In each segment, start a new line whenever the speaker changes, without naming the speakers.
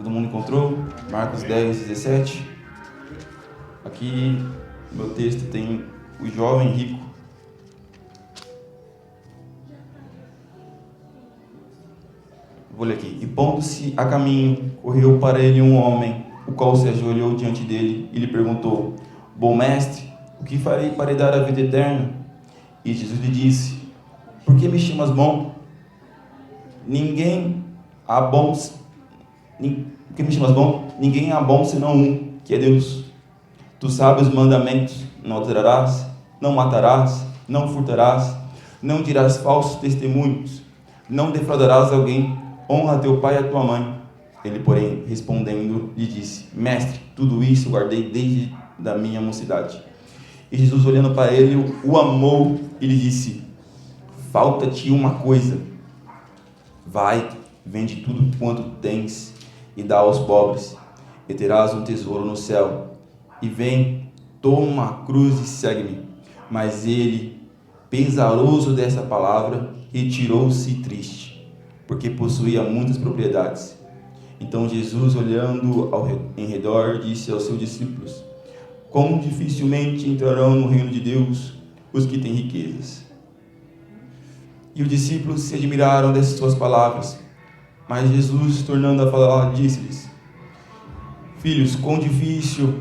Todo mundo encontrou? Marcos 10, 17. Aqui no meu texto tem o jovem rico. Vou ler aqui. E pondo-se a caminho, correu para ele um homem, o qual se ajoelhou diante dele e lhe perguntou: Bom mestre, o que farei para dar a vida eterna? E Jesus lhe disse: Por que me chamas bom? Ninguém há bom. Por que me chamas bom? Ninguém há bom senão um, que é Deus. Tu sabes os mandamentos: não adulterarás, não matarás, não furtarás, não dirás falsos testemunhos, não defraudarás alguém, honra teu pai e a tua mãe. Ele, porém, respondendo, lhe disse: Mestre, tudo isso guardei desde da minha mocidade. E Jesus, olhando para ele, o amou e lhe disse: Falta-te uma coisa. Vai, vende tudo quanto tens e dá aos pobres, e terás um tesouro no céu. E vem, toma a cruz e segue-me. Mas ele, pesaroso dessa palavra, retirou-se triste, porque possuía muitas propriedades. Então Jesus, olhando em redor, disse aos seus discípulos: Como dificilmente entrarão no reino de Deus os que têm riquezas. E os discípulos se admiraram dessas suas palavras. Mas Jesus, tornando a falar, disse-lhes: Filhos, quão difícil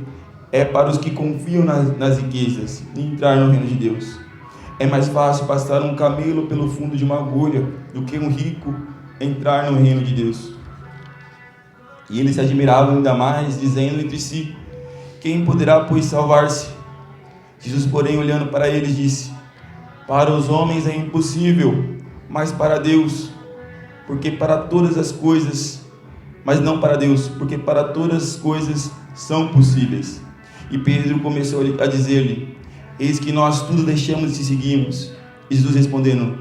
é para os que confiam nas riquezas entrar no reino de Deus. É mais fácil passar um camelo pelo fundo de uma agulha do que um rico entrar no reino de Deus. E eles se admiravam ainda mais, dizendo entre si: Quem poderá, pois, salvar-se? Jesus, porém, olhando para eles, disse: Para os homens é impossível, mas para Deus, porque para todas as coisas, mas não para Deus, porque para todas as coisas são possíveis. E Pedro começou a dizer-lhe: Eis que nós tudo deixamos e te seguimos. E Jesus, respondendo,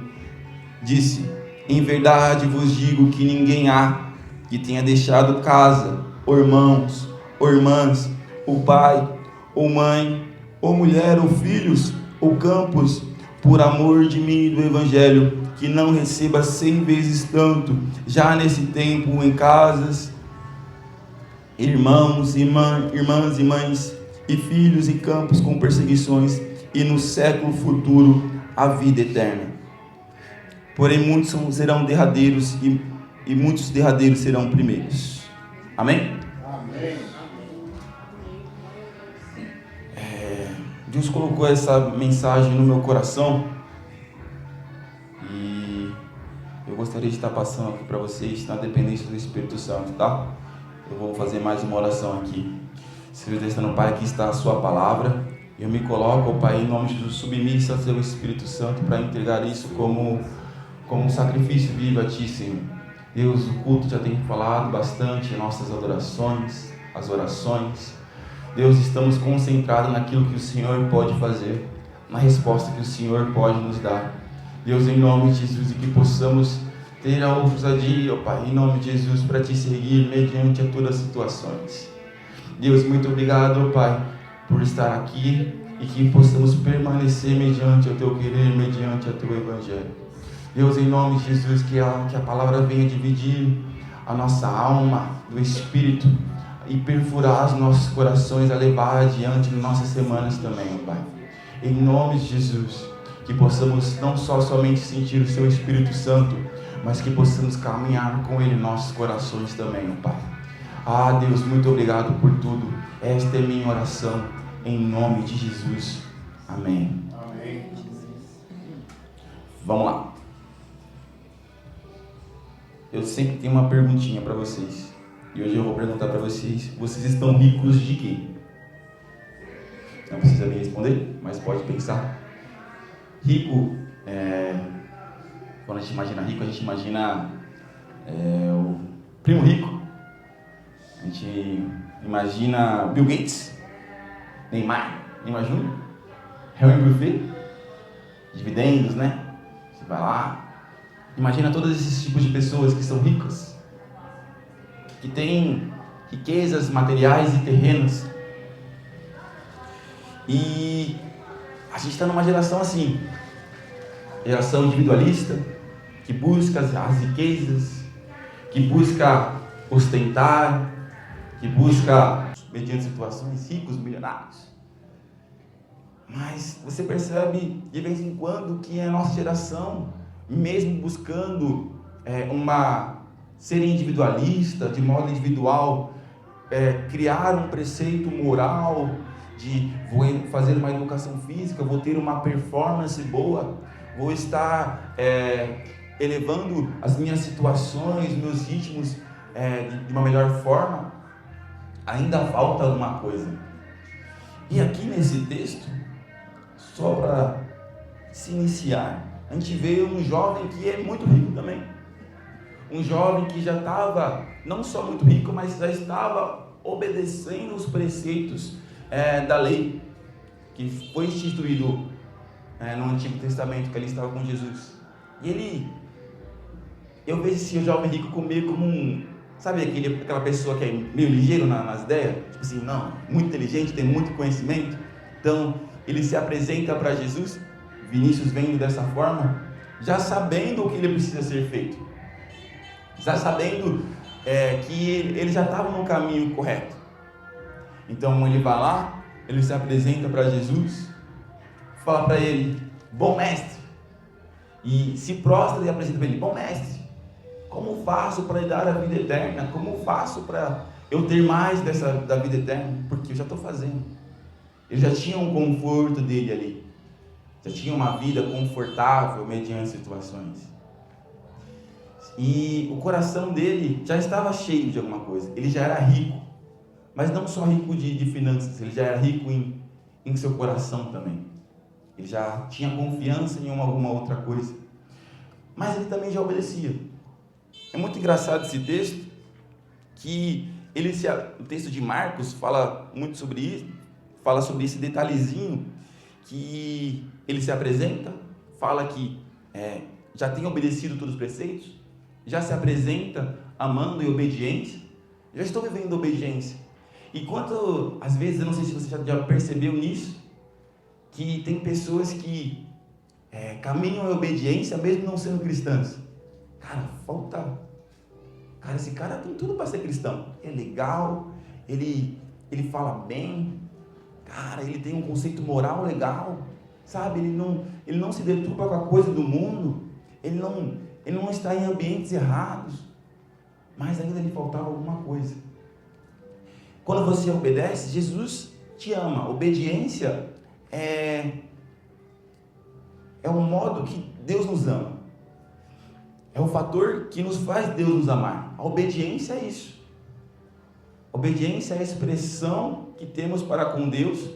disse: Em verdade vos digo que ninguém há que tenha deixado casa, ou irmãos, ou irmãs, ou pai, ou mãe, ou mulher, ou filhos, ou campos, por amor de mim e do Evangelho, que não receba 100 vezes tanto, já nesse tempo, em casas, irmãos, irmãs e mães, e filhos e campos com perseguições, e no século futuro a vida eterna. Porém muitos serão derradeiros, e muitos derradeiros serão primeiros. Amém?
Amém.
Deus colocou essa mensagem no meu coração e eu gostaria de estar passando aqui para vocês na dependência do Espírito Santo, tá? Eu vou fazer mais uma oração aqui. Senhor Deus, no Pai, aqui está a sua palavra. Eu me coloco, Pai, em nome de Jesus, submisso ao seu Espírito Santo para entregar isso como um sacrifício vivo a Ti, Senhor. Deus, o culto já tem falado bastante, nossas adorações, as orações. Deus, estamos concentrados naquilo que o Senhor pode fazer, na resposta que o Senhor pode nos dar. Deus, em nome de Jesus, e que possamos ter a ousadia, Pai, em nome de Jesus, para Te seguir mediante a todas as situações. Deus, muito obrigado, Pai, por estar aqui e que possamos permanecer mediante o Teu querer, mediante o Teu Evangelho. Deus, em nome de Jesus, que a palavra venha dividir a nossa alma do Espírito e perfurar os nossos corações a levar adiante nas nossas semanas também, Pai. Em nome de Jesus, que possamos não somente sentir o Seu Espírito Santo, mas que possamos caminhar com Ele em nossos corações também, Pai. Ah, Deus, muito obrigado por tudo. Esta é minha oração, em nome de Jesus. Amém.
Amém.
Vamos lá. Eu sempre tenho uma perguntinha para vocês. E hoje eu vou perguntar para vocês: vocês estão ricos de quê? Não precisa me responder, mas pode pensar. Rico, quando a gente imagina rico, a gente imagina o primo rico. A gente imagina Bill Gates, Neymar Júnior, Henry Buffett, dividendos, né? Você vai lá, imagina todos esses tipos de pessoas que são ricas, que têm riquezas materiais e terrenas. E a gente está numa geração assim, geração individualista, que busca as riquezas, que busca ostentar, que busca, mediante situações, ricos, milionários. Mas você percebe de vez em quando que a nossa geração, mesmo buscando ser individualista, de modo individual, criar um preceito moral de vou fazer uma educação física, vou ter uma performance boa, vou estar elevando as minhas situações, meus ritmos de uma melhor forma, ainda falta alguma coisa. E aqui nesse texto, só para se iniciar, a gente vê um jovem que é muito rico também. Um jovem que já estava, não só muito rico, mas já estava obedecendo os preceitos da lei, que foi instituído no Antigo Testamento, que ele estava com Jesus. E eu vejo esse jovem rico comigo como sabe aquela pessoa que é meio ligeiro nas ideias? Tipo assim, não, muito inteligente, tem muito conhecimento. Então, ele se apresenta para Jesus, Vinícius vendo dessa forma, já sabendo o que ele precisa ser feito. Já sabendo que ele já estava no caminho correto. Então ele vai lá, ele se apresenta para Jesus, fala para ele, bom mestre, e se prostra e apresenta para ele, bom mestre, como faço para lhe dar a vida eterna? Como faço para eu ter mais da vida eterna? Porque eu já estou fazendo. Ele já tinha um conforto dele ali, já tinha uma vida confortável mediante situações. E o coração dele já estava cheio de alguma coisa. Ele já era rico, mas não só rico de finanças, ele já era rico em seu coração também. Ele já tinha confiança em alguma outra coisa. Mas ele também já obedecia. É muito engraçado esse texto, que o texto de Marcos fala muito sobre isso, fala sobre esse detalhezinho, que ele se apresenta, fala que já tem obedecido todos os preceitos, já se apresenta amando e obediência, já estou vivendo obediência. E às vezes, eu não sei se você já percebeu nisso, que tem pessoas que caminham em obediência mesmo não sendo cristãs. Cara, esse cara tem tudo para ser cristão, é legal, ele fala bem, cara, ele tem um conceito moral legal, sabe, ele não se deturpa com a coisa do mundo, ele não está em ambientes errados, mas ainda lhe faltava alguma coisa. Quando você obedece, Jesus te ama. Obediência é um modo que Deus nos ama. É o fator que nos faz Deus nos amar. A obediência é isso. A obediência é a expressão que temos para com Deus,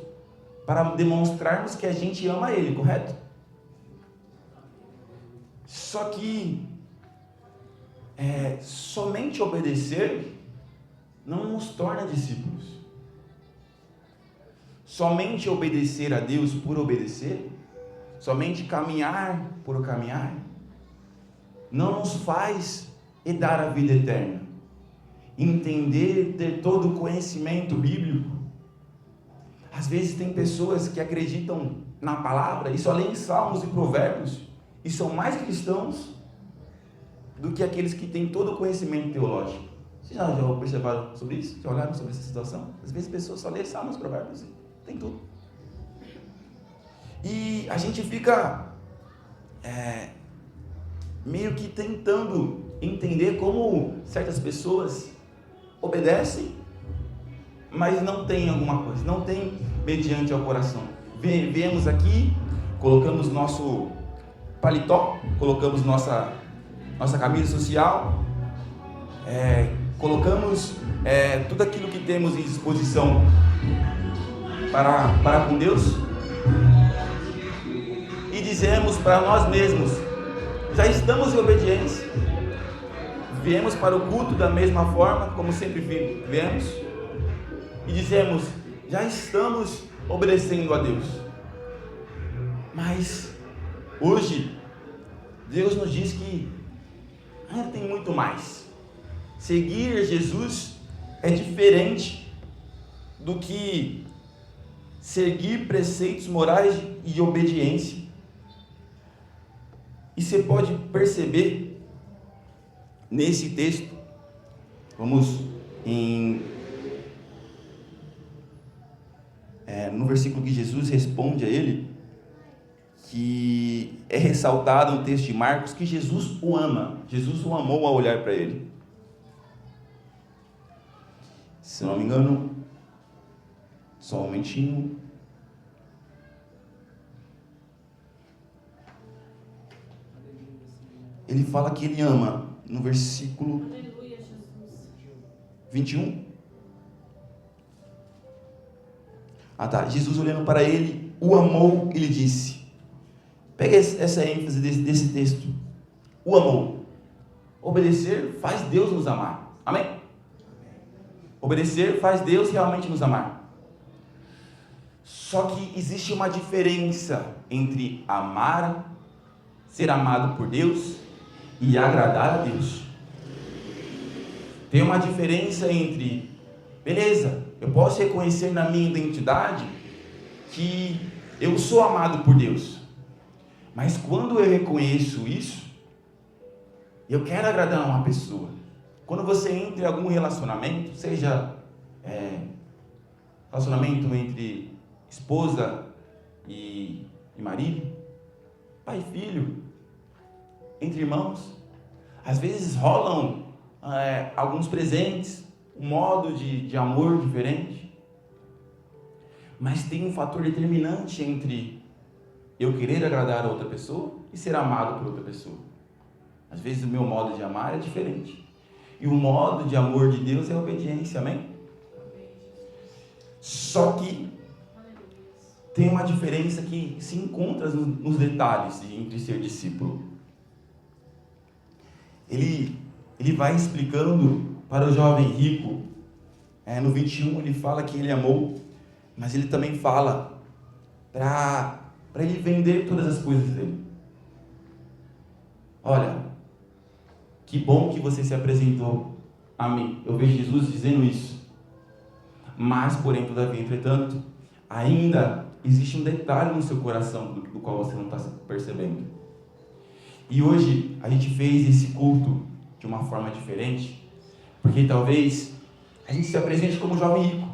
para demonstrarmos que a gente ama Ele, correto? Só que somente obedecer não nos torna discípulos. Somente obedecer a Deus por obedecer, somente caminhar por caminhar, não nos faz dar a vida eterna. Entender, ter todo o conhecimento bíblico. Às vezes tem pessoas que acreditam na palavra e só leem salmos e provérbios e são mais cristãos do que aqueles que têm todo o conhecimento teológico. Vocês já observaram sobre isso? Já olharam sobre essa situação? Às vezes pessoas só leem salmos e provérbios e tem tudo. E a gente fica meio que tentando entender como certas pessoas obedecem, mas não tem alguma coisa, não tem mediante ao coração. Viemos aqui, colocamos nosso paletó, colocamos nossa camisa social, colocamos tudo aquilo que temos em disposição para com Deus, e dizemos para nós mesmos, já estamos em obediência, viemos para o culto da mesma forma, como sempre viemos, e dizemos, já estamos obedecendo a Deus. Mas hoje Deus nos diz que ainda tem muito mais. Seguir Jesus é diferente do que seguir preceitos morais e obediência. E você pode perceber nesse texto Vamos no versículo que Jesus responde a ele, que é ressaltado no texto de Marcos, que Jesus o ama. Jesus o amou ao olhar para ele. Se não me engano, só um momentinho. Ele fala que ele ama, no versículo 21. Jesus olhando para ele, o amou e lhe disse. Pega essa ênfase desse texto. O amou. Obedecer faz Deus nos amar. Amém? Obedecer faz Deus realmente nos amar. Só que existe uma diferença entre amar, ser amado por Deus e agradar a Deus. Tem uma diferença entre, beleza, eu posso reconhecer na minha identidade que eu sou amado por Deus. Mas quando eu reconheço isso, eu quero agradar uma pessoa. Quando você entra em algum relacionamento, seja relacionamento entre esposa e marido, pai e filho, entre irmãos, às vezes rolam alguns presentes, um modo de amor diferente, mas tem um fator determinante entre eu querer agradar a outra pessoa e ser amado por outra pessoa. Às vezes o meu modo de amar é diferente, e o modo de amor de Deus é a obediência, amém? Só que tem uma diferença que se encontra nos detalhes entre ser discípulo. Ele vai explicando para o jovem rico, no 21 ele fala que ele amou, mas ele também fala para ele vender todas as coisas dele. Olha, que bom que você se apresentou a mim. Eu vejo Jesus dizendo isso. Mas, porém, todavia, entretanto, ainda existe um detalhe no seu coração do qual você não está percebendo. E hoje a gente fez esse culto de uma forma diferente, porque talvez a gente se apresente como jovem rico.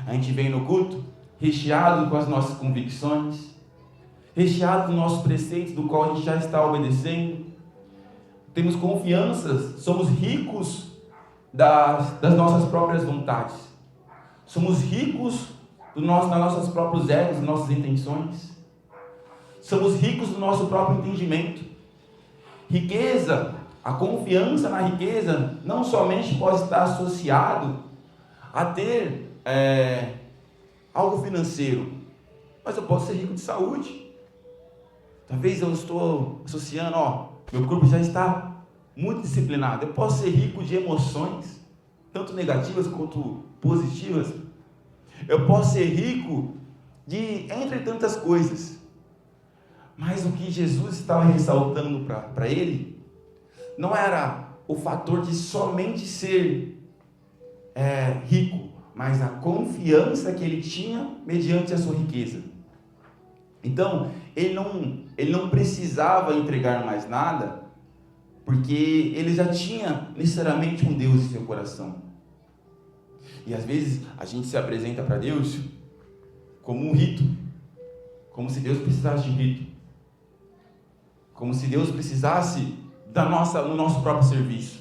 A gente vem no culto recheado com as nossas convicções, recheado dos nossos preceitos, do qual a gente já está obedecendo. Temos confianças, somos ricos das nossas próprias vontades. Somos ricos das nossas próprios egos, das nossas intenções. Somos ricos do nosso próprio entendimento. Riqueza, a confiança na riqueza, não somente pode estar associado a ter algo financeiro, mas eu posso ser rico de saúde. Talvez eu estou associando, meu corpo já está muito disciplinado. Eu posso ser rico de emoções, tanto negativas quanto positivas. Eu posso ser rico de entre tantas coisas. Mas o que Jesus estava ressaltando para ele não era o fator de somente ser rico, mas a confiança que ele tinha mediante a sua riqueza. Então, ele não precisava entregar mais nada, porque ele já tinha necessariamente um Deus em seu coração. E às vezes a gente se apresenta para Deus como um rito, como se Deus precisasse de um rito, como se Deus precisasse no nosso próprio serviço,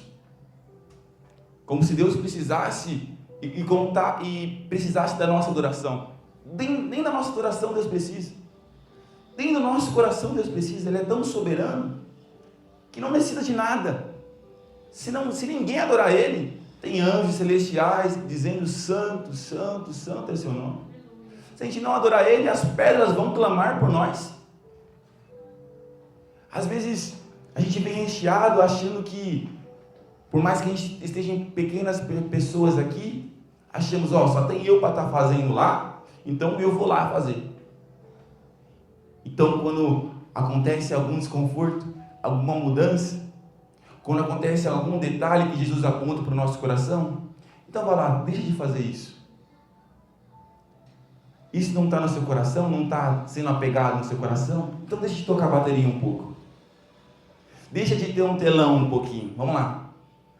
como se Deus precisasse e precisasse da nossa adoração. Nem da nossa adoração Deus precisa. Nem do nosso coração Deus precisa. Ele é tão soberano que não necessita de nada. Se ninguém adorar Ele, tem anjos celestiais dizendo santo, santo, santo é o seu nome. Se a gente não adorar Ele, as pedras vão clamar por nós. Às vezes a gente vem recheado achando que, por mais que a gente esteja em pequenas pessoas aqui, achamos, só tem eu para estar fazendo lá, então eu vou lá fazer. Então, quando acontece algum desconforto, alguma mudança, quando acontece algum detalhe que Jesus aponta para o nosso coração, então vai lá, deixa de fazer isso. Isso não está no seu coração, não está sendo apegado no seu coração, então deixa de tocar a bateria um pouco. Deixa de ter um telão um pouquinho, vamos lá.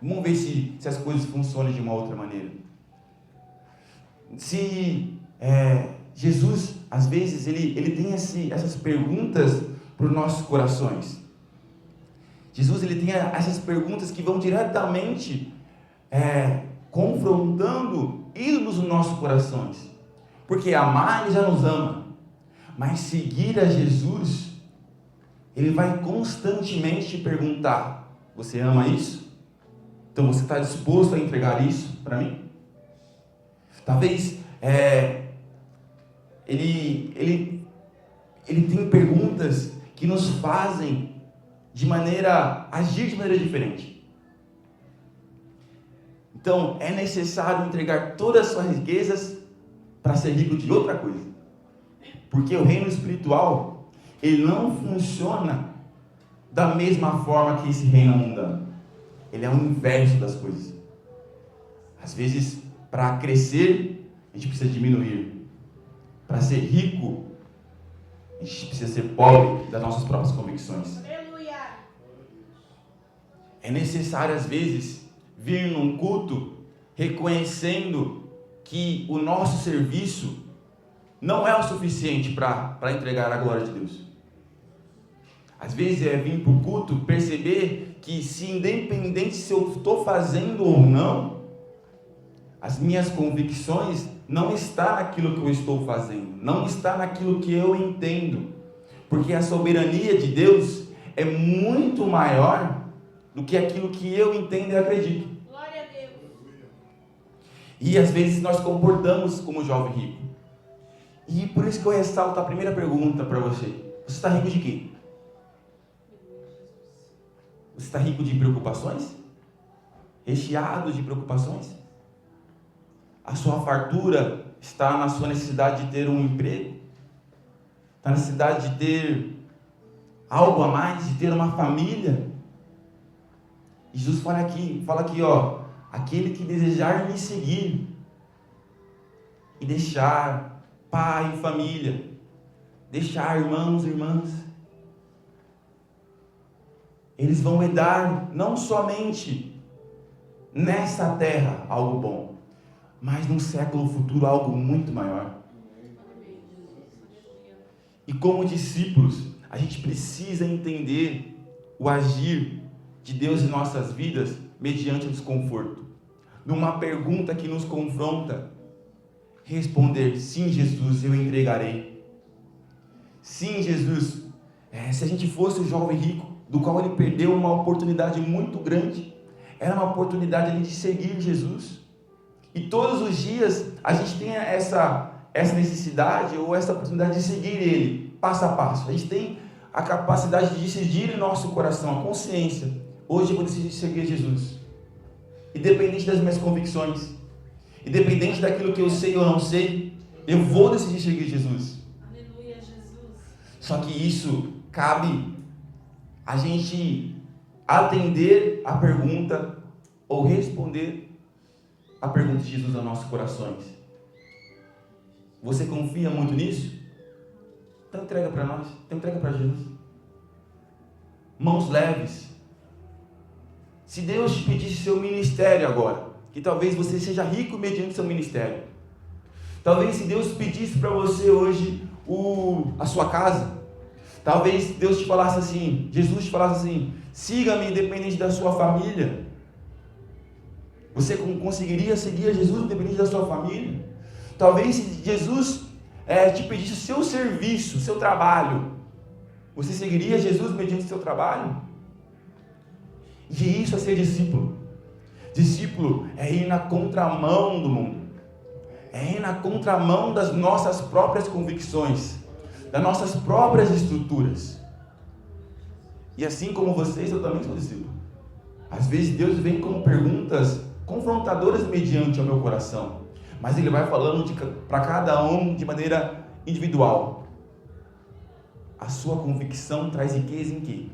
Vamos ver se as coisas funcionam de uma outra maneira. Jesus, às vezes, ele tem essas perguntas para os nossos corações. Jesus, ele tem essas perguntas que vão diretamente confrontando ídolos nos nossos corações. Porque amar, ele já nos ama. Mas seguir a Jesus, ele vai constantemente te perguntar: você ama isso? Então você está disposto a entregar isso para mim? Talvez ele tem perguntas que nos fazem agir de maneira diferente. Então é necessário entregar todas as suas riquezas para ser rico de outra coisa. Porque o reino espiritual, ele não funciona da mesma forma que esse reino mundano. Ele é o inverso das coisas. Às vezes, para crescer, a gente precisa diminuir. Para ser rico, a gente precisa ser pobre das nossas próprias convicções. Aleluia! É necessário, às vezes, vir num culto reconhecendo que o nosso serviço não é o suficiente para entregar a glória de Deus. Às vezes é vir para o culto perceber que, se independente se eu estou fazendo ou não, as minhas convicções não estão naquilo que eu estou fazendo, não está naquilo que eu entendo, porque a soberania de Deus é muito maior do que aquilo que eu entendo e acredito. Glória a Deus. E às vezes nós comportamos como jovem rico. E por isso que eu ressalto a primeira pergunta para você: você está rico de quê? Você está rico de preocupações? Recheado de preocupações? A sua fartura está na sua necessidade de ter um emprego? Está na necessidade de ter algo a mais, de ter uma família? E Jesus fala aqui, ó: aquele que desejar me seguir e deixar pai e família, deixar irmãos e irmãs, eles vão herdar não somente nessa terra algo bom, mas num século futuro algo muito maior. E como discípulos, a gente precisa entender o agir de Deus em nossas vidas mediante o desconforto. Numa pergunta que nos confronta, responder: sim, Jesus, eu entregarei. Sim, Jesus. Se a gente fosse o jovem rico, do qual ele perdeu uma oportunidade muito grande, era uma oportunidade ali de seguir Jesus. E todos os dias a gente tem essa necessidade ou essa oportunidade de seguir ele, passo a passo. A gente tem a capacidade de decidir em nosso coração, a consciência: hoje eu vou decidir seguir Jesus, independente das minhas convicções, independente daquilo que eu sei ou não sei, eu vou decidir seguir Jesus. Aleluia, Jesus. Só que isso cabe a gente atender a pergunta ou responder a pergunta de Jesus aos nossos corações. Você confia muito nisso? Então entrega para nós, então entrega para Jesus. Mãos leves. Se Deus te pedisse seu ministério agora, que talvez você seja rico mediante seu ministério, talvez se Deus pedisse para você hoje a sua casa, talvez Deus te falasse assim, Jesus te falasse assim: siga-me independente da sua família. Você conseguiria seguir a Jesus independente da sua família? Talvez se Jesus te pedisse o seu serviço, o seu trabalho, você seguiria Jesus mediante o seu trabalho? E isso é ser discípulo. Discípulo é ir na contramão do mundo, é ir na contramão das nossas próprias convicções, das nossas próprias estruturas. E assim como vocês, eu também sou discípulo. Às vezes Deus vem com perguntas confrontadoras mediante ao meu coração, mas Ele vai falando para cada um de maneira individual. A sua convicção traz riqueza em quê?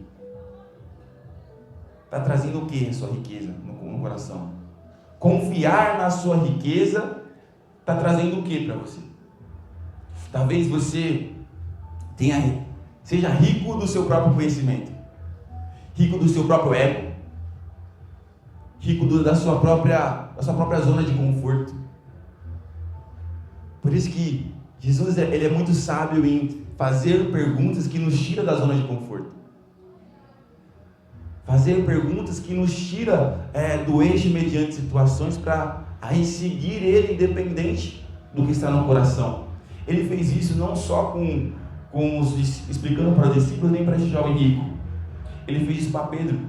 Está trazendo o que a sua riqueza no coração? Confiar na sua riqueza está trazendo o que para você? Talvez você seja rico do seu próprio conhecimento, rico do seu próprio ego, rico da sua própria zona de conforto. Por isso que Jesus ele é muito sábio em fazer perguntas que nos tiram da zona de conforto. Fazer perguntas que nos tiram do eixo mediante situações para aí seguir Ele independente do que está no coração. Ele fez isso não só explicando para os discípulos, nem para esse jovem rico. Ele fez isso para Pedro.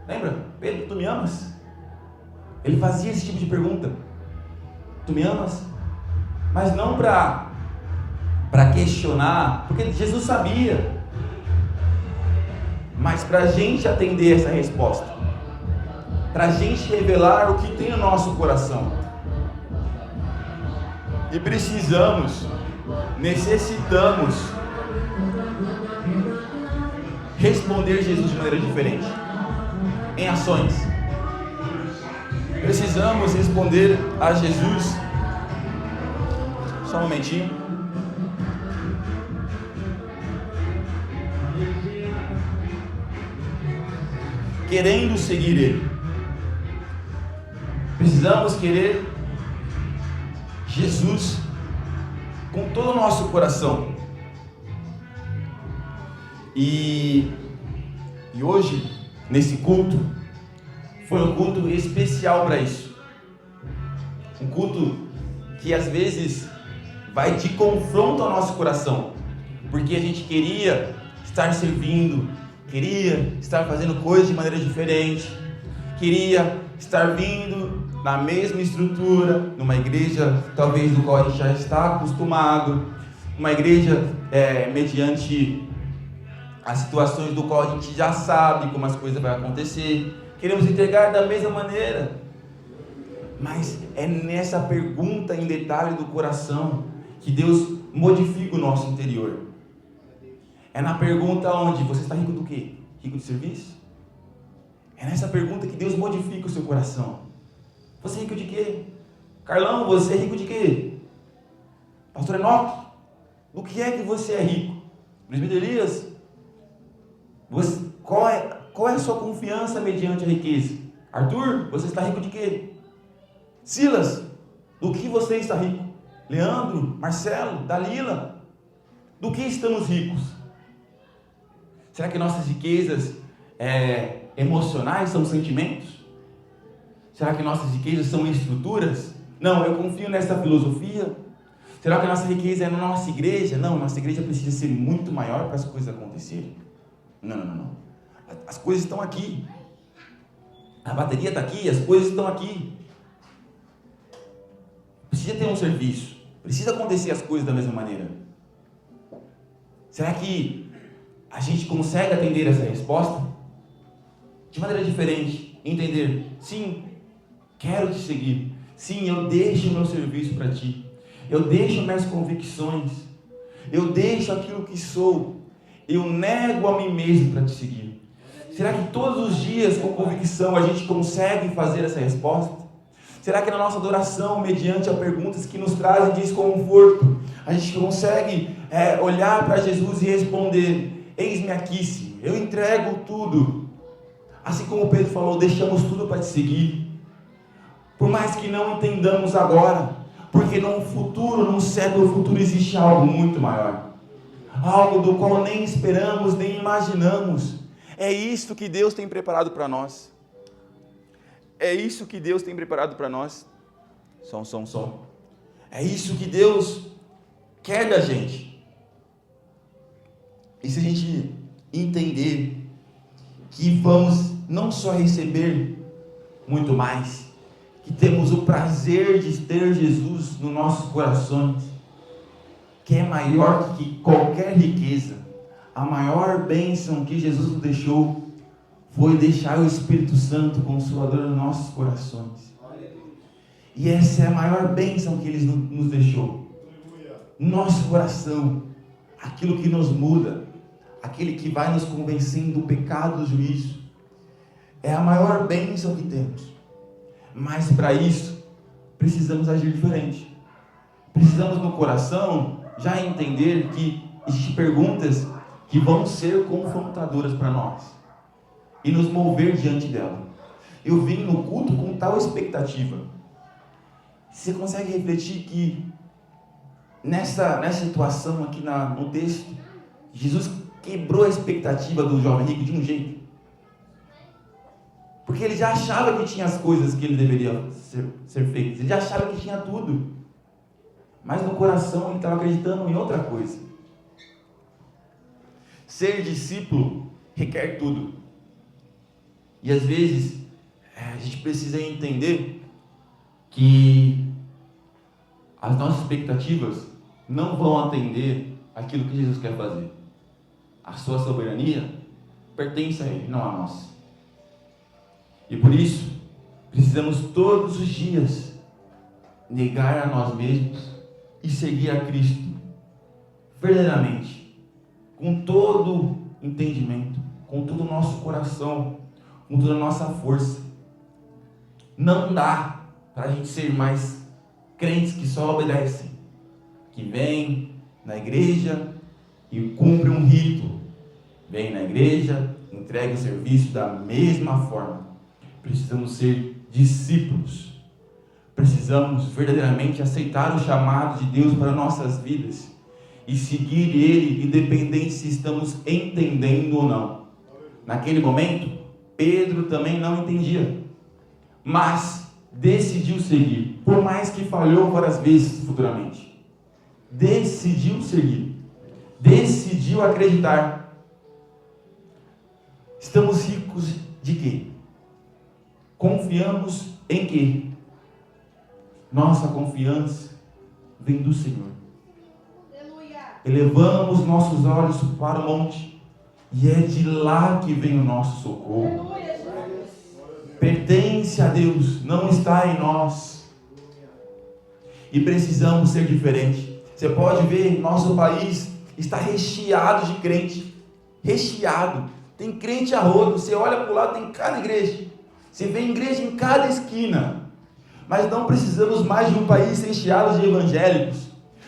Lembra? Pedro, tu me amas? Ele fazia esse tipo de pergunta. Tu me amas? Mas não para questionar, porque Jesus sabia. Mas para a gente atender essa resposta, para a gente revelar o que tem no nosso coração. E necessitamos responder Jesus de maneira diferente, em ações. Precisamos responder a Jesus. Só um momentinho. Querendo seguir Ele. Precisamos querer Jesus com todo o nosso coração. E hoje, nesse culto, foi um culto especial para isso. Um culto que às vezes vai de confronto ao nosso coração, porque a gente queria estar servindo, queria estar fazendo coisas de maneira diferente, queria estar vindo na mesma estrutura, numa igreja talvez do qual a gente já está acostumado, uma igreja mediante as situações do qual a gente já sabe como as coisas vão acontecer, queremos entregar da mesma maneira, mas é nessa pergunta em detalhe do coração que Deus modifica o nosso interior. É na pergunta onde você está rico do quê? Rico de serviço? É nessa pergunta que Deus modifica o seu coração. Você é rico de quê? Carlão, você é rico de quê? Pastor Enoque, do que é que você é rico? Presbítero Elias, qual é a sua confiança mediante a riqueza? Arthur, você está rico de quê? Silas, do que você está rico? Leandro, Marcelo, Dalila, do que estamos ricos? Será que nossas riquezas emocionais são sentimentos? Será que nossas riquezas são estruturas? Não, eu confio nessa filosofia. Será que a nossa riqueza é na nossa igreja? Não, nossa igreja precisa ser muito maior para as coisas acontecerem. Não. As coisas estão aqui. A bateria está aqui, as coisas estão aqui. Precisa ter um serviço. Precisa acontecer as coisas da mesma maneira. Será que a gente consegue atender essa resposta? De maneira diferente. Entender, sim, quero te seguir. Sim, eu deixo o meu serviço para ti. Eu deixo minhas convicções. Eu deixo aquilo que sou. Eu nego a mim mesmo para te seguir. Será que todos os dias, com convicção, a gente consegue fazer essa resposta? Será que na nossa adoração, mediante a perguntas que nos trazem desconforto, a gente consegue olhar para Jesus e responder: eis-me aqui, Senhor, eu entrego tudo. Assim como Pedro falou, deixamos tudo para te seguir. Por mais que não entendamos agora, porque num futuro, num século futuro, existe algo muito maior. Algo do qual nem esperamos, nem imaginamos. É isso que Deus tem preparado para nós. É isso que Deus tem preparado para nós. Som. É isso que Deus quer da gente. E se a gente entender que vamos não só receber muito mais, que temos o prazer de ter Jesus nos nossos corações, que é maior que qualquer riqueza, a maior bênção que Jesus nos deixou foi deixar o Espírito Santo Consolador nos nossos corações. E essa é a maior bênção que Ele nos deixou. Nosso coração, aquilo que nos muda, aquele que vai nos convencendo do pecado, do juízo, é a maior bênção que temos. Mas para isso, precisamos agir diferente. Precisamos no coração já entender que existem perguntas que vão ser confrontadoras para nós e nos mover diante dela. eu vim no culto com tal expectativa. Você consegue refletir que nessa situação aqui no texto, Jesus quebrou a expectativa do jovem rico de um jeito. Porque ele já achava que tinha as coisas que ele deveria ser feitas. Ele já achava que tinha tudo. Mas no coração ele estava acreditando em outra coisa. Ser discípulo requer tudo. E às vezes a gente precisa entender que as nossas expectativas não vão atender aquilo que Jesus quer fazer. A sua soberania pertence a Ele, não a nós. E por isso, precisamos todos os dias negar a nós mesmos e seguir a Cristo verdadeiramente, com todo entendimento, com todo o nosso coração, com toda a nossa força. Não dá para a gente ser mais crentes que só obedecem, que vêm na igreja e cumprem um rito, vêm na igreja, entregam o serviço da mesma forma. Precisamos ser discípulos. Precisamos verdadeiramente aceitar o chamado de Deus para nossas vidas e seguir Ele, independente se estamos entendendo ou não. Naquele momento, Pedro também não entendia, mas decidiu seguir, por mais que falhou várias vezes futuramente. Decidiu seguir, decidiu acreditar. Estamos ricos de quê? Confiamos em quê? Nossa confiança vem do Senhor. Elevamos nossos olhos para o monte e é de lá que vem o nosso socorro. Pertence a Deus, não está em nós. E precisamos ser diferentes. Você pode ver, nosso país está recheado de crente. Recheado. Tem crente a rodo. Você olha para o lado, tem cada igreja. Você vê igreja em cada esquina. Mas não precisamos mais de um país recheado de evangélicos.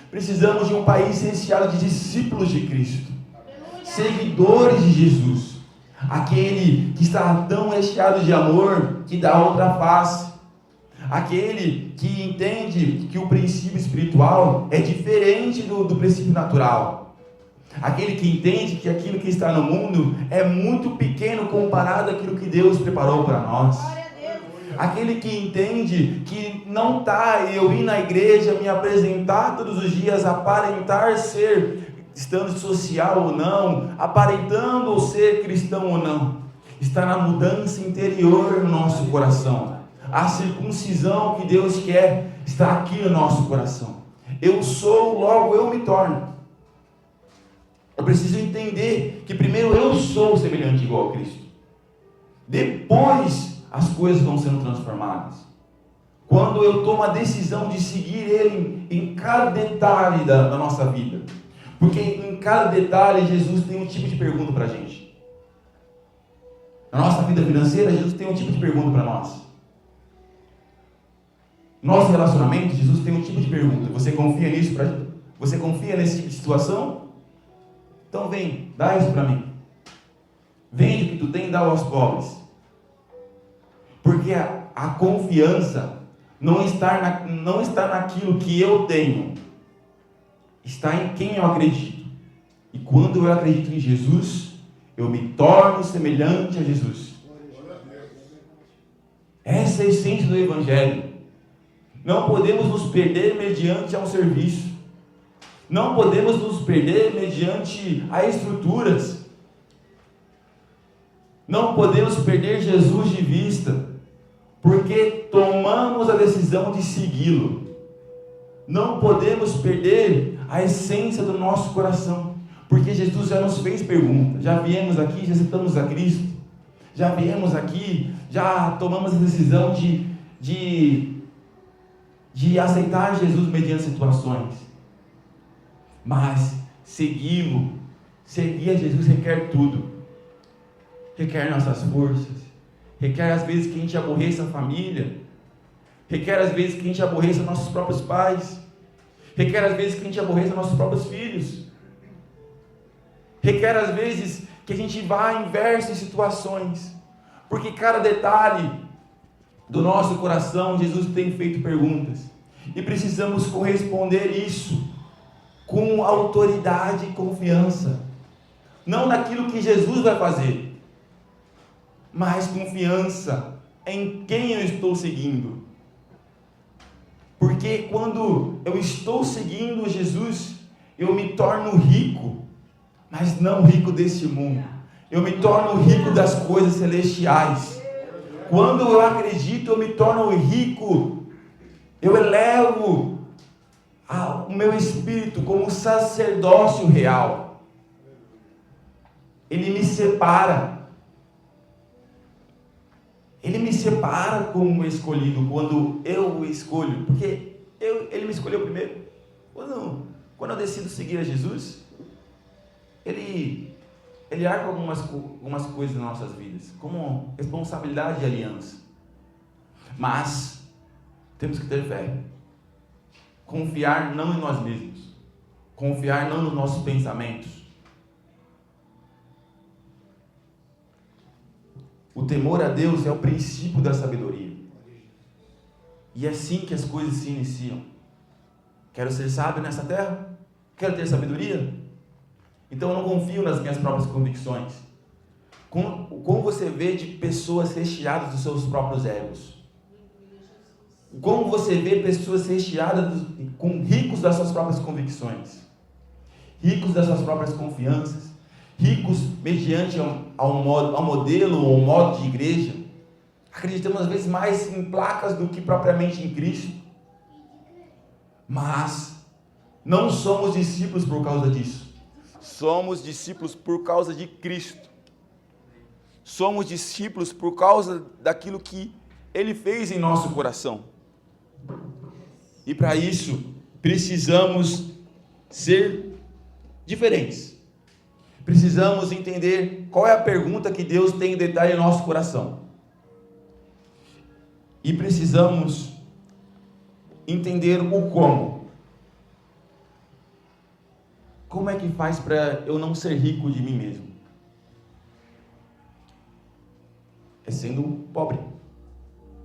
Precisamos de um país recheado de discípulos de Cristo. Seguidores de Jesus. Aquele que está tão recheado de amor que dá outra face. Aquele que entende que o princípio espiritual é diferente do princípio natural. Aquele que entende que aquilo que está no mundo é muito pequeno comparado àquilo que Deus preparou para nós. Aquele que entende que não está eu ir na igreja, me apresentar todos os dias, aparentar ser estando social ou não, aparentando ser cristão ou não, está na mudança interior no nosso coração. A circuncisão que Deus quer está aqui no nosso coração. Eu sou, logo eu me torno. Eu preciso entender que primeiro eu sou semelhante igual a Cristo. Depois as coisas vão sendo transformadas. Quando eu tomo a decisão de seguir Ele em cada detalhe da nossa vida. Porque em cada detalhe Jesus tem um tipo de pergunta para a gente. Na nossa vida financeira, Jesus tem um tipo de pergunta para nós. No nosso relacionamento, Jesus tem um tipo de pergunta. Você confia nisso? Você confia nesse tipo de situação? Então vem, dá isso para mim. Vende o que tu tem e dá aos pobres. Porque a confiança não está naquilo que eu tenho. Está em quem eu acredito. E quando eu acredito em Jesus, eu me torno semelhante a Jesus. Essa é a essência do Evangelho. Não podemos nos perder mediante a um serviço. Não podemos nos perder mediante a estruturas. Não podemos perder Jesus de vista, porque tomamos a decisão de segui-lo. Não podemos perder a essência do nosso coração, porque Jesus já nos fez pergunta. Já viemos aqui, já aceitamos a Cristo. Já viemos aqui, já tomamos a decisão de aceitar Jesus mediante situações. Mas seguir a Jesus requer tudo. Requer nossas forças. Requer às vezes que a gente aborreça a família. Requer às vezes que a gente aborreça nossos próprios pais. Requer às vezes que a gente aborreça nossos próprios filhos. Requer às vezes que a gente vá inverso em situações. Porque cada detalhe do nosso coração, Jesus tem feito perguntas. E precisamos corresponder isso com autoridade e confiança. Não naquilo que Jesus vai fazer, mas confiança em quem eu estou seguindo. Porque quando eu estou seguindo Jesus, eu me torno rico, mas não rico deste mundo. Eu me torno rico das coisas celestiais. Quando eu acredito, eu me torno rico. Eu elevo o meu espírito como sacerdócio real. Ele me separa. Ele me separa como escolhido quando eu o escolho. Porque ele me escolheu primeiro. Quando eu decido seguir a Jesus, Ele arca algumas coisas nas nossas vidas, como responsabilidade e aliança. Mas temos que ter fé. Confiar não em nós mesmos. Confiar não nos nossos pensamentos. O temor a Deus é o princípio da sabedoria. E é assim que as coisas se iniciam. Quero ser sábio nessa terra? Quero ter sabedoria? Então eu não confio nas minhas próprias convicções. Como você vê de pessoas recheadas dos seus próprios egos? Como você vê pessoas recheadas, ricos das suas próprias convicções? Ricos das suas próprias confianças? Ricos mediante ao modelo ou modo de igreja? Acreditamos às vezes mais em placas do que propriamente em Cristo. Mas não somos discípulos por causa disso. Somos discípulos por causa de Cristo. Somos discípulos por causa daquilo que Ele fez em nosso coração. E para isso, precisamos ser diferentes. Precisamos entender qual é a pergunta que Deus tem em detalhe em nosso coração. E precisamos entender o como. Como é que faz para eu não ser rico de mim mesmo? É sendo pobre.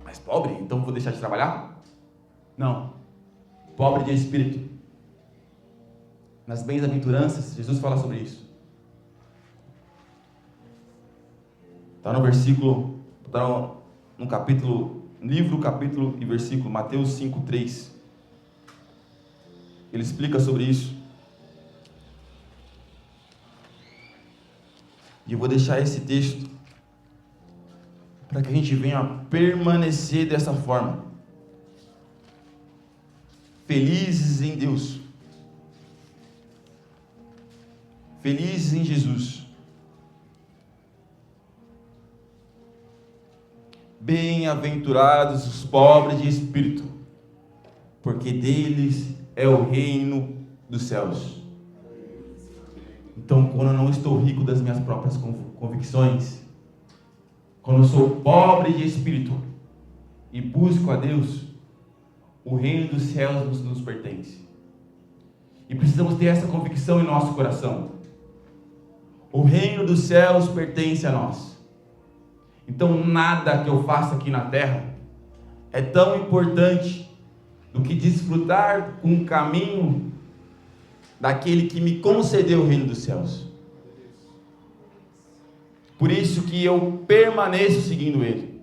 Mas pobre? Então vou deixar de trabalhar? Não. Pobre de espírito. Nas bem-aventuranças, Jesus fala sobre isso. Está no versículo, está no capítulo, livro, capítulo e versículo, Mateus 5:3. Ele explica sobre isso. E eu vou deixar esse texto para que a gente venha permanecer dessa forma. Felizes em Deus. Felizes em Jesus. Bem-aventurados os pobres de espírito, porque deles é o reino dos céus. Então, quando eu não estou rico das minhas próprias convicções, quando eu sou pobre de espírito e busco a Deus, o reino dos céus nos pertence. E precisamos ter essa convicção em nosso coração. O reino dos céus pertence a nós. Então, nada que eu faça aqui na terra é tão importante do que desfrutar com o caminho daquele que me concedeu o reino dos céus. Por isso que eu permaneço seguindo Ele.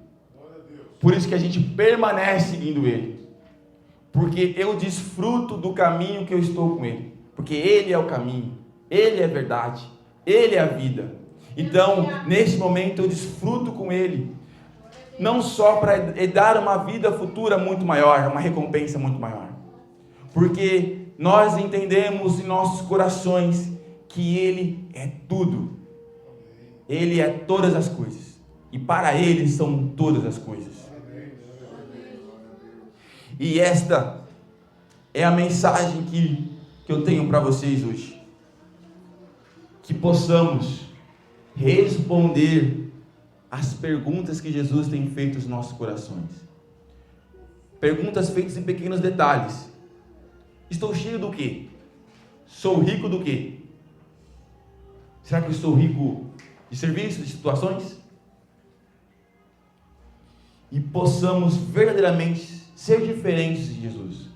Por isso que a gente permanece seguindo Ele. Porque eu desfruto do caminho que eu estou com Ele. Porque Ele é o caminho, Ele é a verdade, Ele é a vida. Então, neste momento eu desfruto com Ele. Não só para dar uma vida futura muito maior, uma recompensa muito maior. Porque nós entendemos em nossos corações que Ele é tudo. Ele é todas as coisas. E para Ele são todas as coisas. E esta é a mensagem que eu tenho para vocês hoje. Que possamos responder as perguntas que Jesus tem feito aos nossos corações. Perguntas feitas em pequenos detalhes. Estou cheio do quê? Sou rico do quê? Será que eu estou rico de serviços, de situações? e possamos verdadeiramente ser diferentes de Jesus.